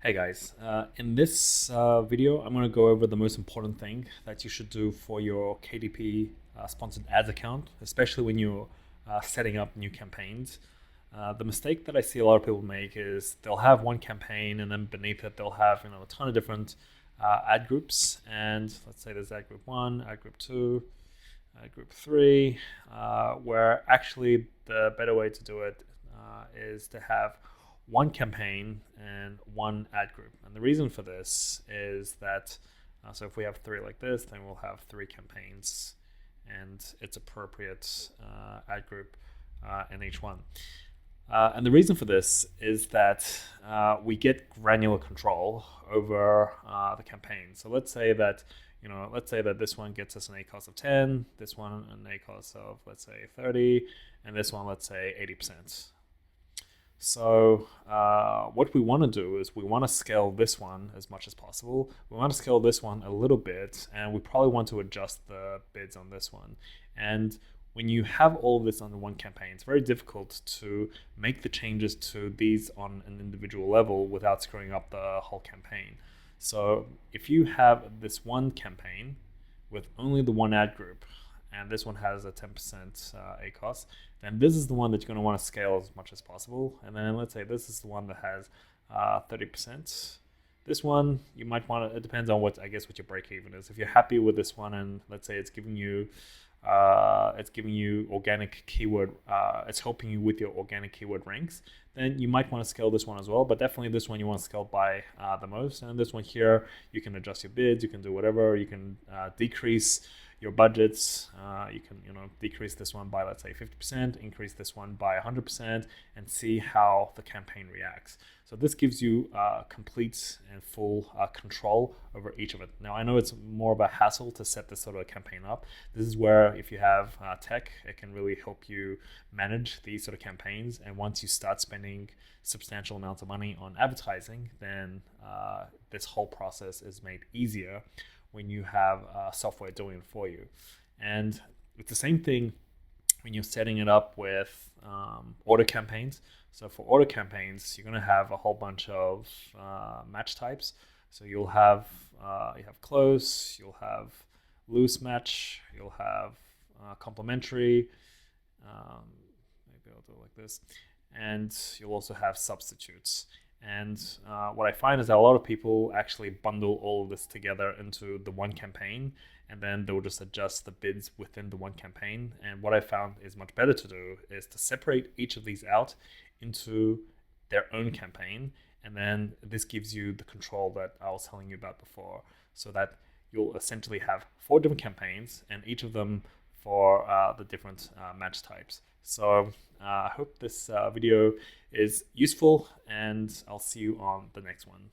Hey guys, in this video, I'm going to go over the most important thing that you should do for your KDP sponsored ads account, especially when you're setting up new campaigns. The mistake that I see a lot of people make is they'll have one campaign and then beneath it they'll have a ton of different ad groups. And let's say there's ad group 1, ad group 2, ad group 3, where actually the better way to do it is to have one campaign and one ad group. And the reason for this is that, so if we have 3 like this, then we'll have 3 campaigns and its appropriate ad group in each one. And the reason for this is that we get granular control over the campaign. So let's say that this one gets us an ACoS of 10, this one an ACoS of, let's say, 30, and this one, let's say, 80%. So what we want to do is we want to scale this one as much as possible. We want to scale this one a little bit, and we probably want to adjust the bids on this one. And when you have all of this under one campaign, it's very difficult to make the changes to these on an individual level without screwing up the whole campaign. So if you have this one campaign with only the one ad group, and this one has a 10% ACoS, then this is the one that you're going to want to scale as much as possible. And then let's say this is the one that has 30%. This one, you might want to, it depends on what your break even is. If you're happy with this one and let's say it's giving you organic keyword, it's helping you with your organic keyword ranks, then you might want to scale this one as well. But definitely this one you want to scale by the most. And this one here, you can adjust your bids, you can do whatever, you can decrease your budgets. You can decrease this one by, let's say, 50%, increase this one by 100%, and see how the campaign reacts. So this gives you complete and full control over each of it. Now, I know it's more of a hassle to set this sort of campaign up. This is where, if you have tech, it can really help you manage these sort of campaigns. And once you start spending substantial amounts of money on advertising, then this whole process is made easier when you have software doing it for you. And it's the same thing when you're setting it up with order campaigns. So for order campaigns, you're going to have a whole bunch of match types. So you'll have close, you'll have loose match, you'll have complementary. Maybe I'll do it like this. And you'll also have substitutes. And what I find is that a lot of people actually bundle all of this together into the one campaign, and then they'll just adjust the bids within the one campaign. And what I found is much better to do is to separate each of these out into their own campaign. And then this gives you the control that I was telling you about before, so that you'll essentially have 4 different campaigns and each of them for the different match types. So I hope this video is useful, and I'll see you on the next one.